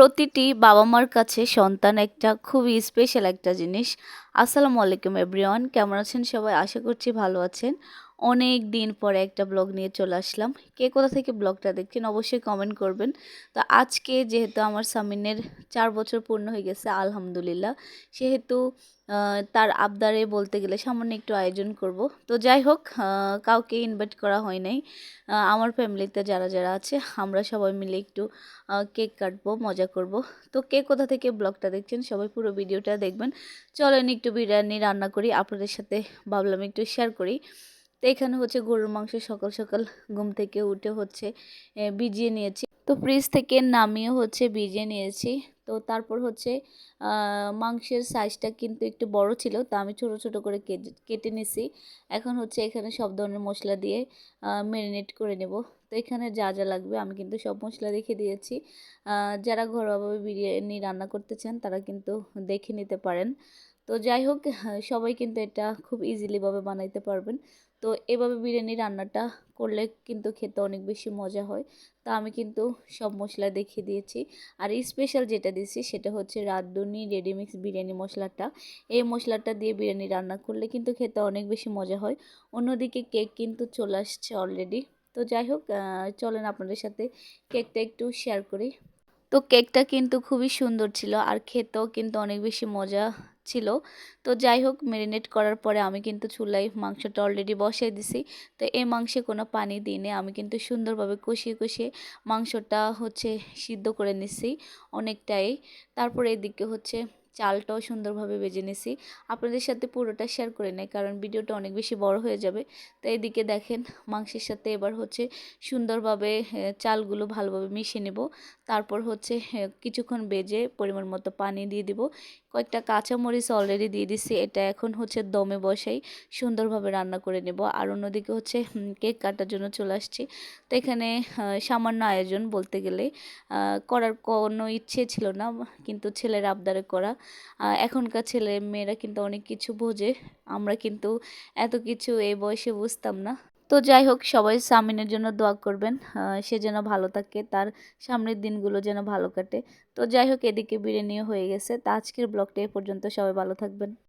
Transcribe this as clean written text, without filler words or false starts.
প্রতিটি বাবা-মার কাছে সন্তান একটা খুবই স্পেশাল একটা জিনিস। আসসালামু আলাইকুম এভরিওয়ান। কেমন আছেন সবাই? আশা করছি ভালো আছেন। অনেক দিন পরে একটা ব্লগ নিয়ে চলে আসলাম। কে কোথা থেকে ব্লগটা দেখছেন অবশ্যই কমেন্ট করবেন। তো আজকে যেহেতু আমার সামিনের ৪ বছর পূর্ণ হয়ে গেছে আলহামদুলিল্লাহ। সেহেতু তার আবদারে বলতে গেলে সামান্য একটু আয়োজন করব। তো যাই হোক কাউকে ইনভাইট করা হয় নাই। আমার ফ্যামিলিতে যারা আছে আমরা সবাই মিলে একটু কেক কাটবো, মজা করব। তো কে কোথা থেকে ব্লগটা দেখছেন সবাই পুরো ভিডিওটা দেখবেন। চলেন একটু বিরিয়ানি রান্না করি, আপনাদের সাথে ভাবলাম একটু শেয়ার করি। তো এখানে হচ্ছে গরুর মাংস সকাল সকাল ঘুম থেকে উঠে হচ্ছে ভিজিয়ে নিয়েছি। তো ফ্রিজ থেকে নামিয়ে হচ্ছে ভিজিয়ে নিয়েছি। তো তারপর হচ্ছে মাংসের সাইজটা কিন্তু একটু বড় ছিল, তা আমি ছোট ছোট করে কেটে নিছি। এখন হচ্ছে এখানে সব ধরনের মশলা দিয়ে ম্যারিনেট করে নেব। তো এখানে যা যা লাগবে আমি কিন্তু সব মশলা রেখে দিয়েছি। যারা ঘরোয়াভাবে বিরিয়ানি রান্না করতে চান তারা কিন্তু দেখে নিতে পারেন। তো যাই হোক সবাই কিন্তু এটা খুব ইজিলিভাবে বানাইতে পারবেন। তো এভাবে বিরিয়ানি রান্নাটা করলে কিন্তু খেতে অনেক বেশি মজা হয়। তা আমি কিন্তু সব মশলা দেখিয়ে দিয়েছি। আর স্পেশাল যেটা দিয়েছি সেটা হচ্ছে রাঁধুনি রেডিমিক্স বিরিয়ানি মশলাটা। এই মশলাটা দিয়ে বিরিয়ানি রান্না করলে কিন্তু খেতে অনেক বেশি মজা হয়। অন্যদিকে কেক কিন্তু চলে আসছে অলরেডি। তো যাই হোক চলেন আপনাদের সাথে কেকটা একটু শেয়ার করি। তো কেকটা কিন্তু খুবই সুন্দর ছিল আর খেতেও কিন্তু অনেক বেশি মজা ছিল। তো যাই হোক ম্যারিনেট করার পরে আমি কিন্তু চুলায় মাংসটা অলরেডি বসাই দিছি। তো এই মাংসে কোনো পানি দিইনি, আমি কিন্তু সুন্দরভাবে কষিয়ে কষিয়ে মাংসটা হচ্ছে সিদ্ধ করে নিছি অনেকটাই। তারপরে এদিকে হচ্ছে চালটাও সুন্দরভাবে ভেজে নিছি। আপনাদের সাথে পুরোটা শেয়ার করে নেই কারণ ভিডিওটা অনেক বেশি বড় হয়ে যাবে। তো এদিকে দেখেন মাংসের সাথে এবার হচ্ছে সুন্দরভাবে চালগুলো ভালোভাবে মিশিয়ে নেব। তারপর হচ্ছে কিছুক্ষণ ভেজে পরিমাণ মতো পানি দিয়ে দিব। কয়েকটা কাঁচামরিচ অলরেডি দিয়ে দিছি, এটা এখন হচ্ছে দমে বসাই সুন্দরভাবে রান্না করে নেব। আর অন্যদিকে হচ্ছে কেক কাটার জন্য চলে আসছি। তো এখানে সামান্য আয়োজন বলতে গেলে করার কোনো ইচ্ছে ছিল না, কিন্তু ছেলের আবদারে করা। এখনকার ছেলে মেয়েরা কিন্তু অনেক কিছু বোঝে, আমরা কিন্তু এত কিছু এই বয়সে বুঝতাম না। তো যাই হোক সবাই সামিনের জন্য দোয়া করবেন, সে যেন ভালো থাকে, তার সামনের দিনগুলো যেন ভালো কাটে। তো যাই হোক এদিকে বিরিয়ানিও হয়ে গেছে। তো আজকের ব্লগটা এ পর্যন্ত, সবাই ভালো থাকবেন।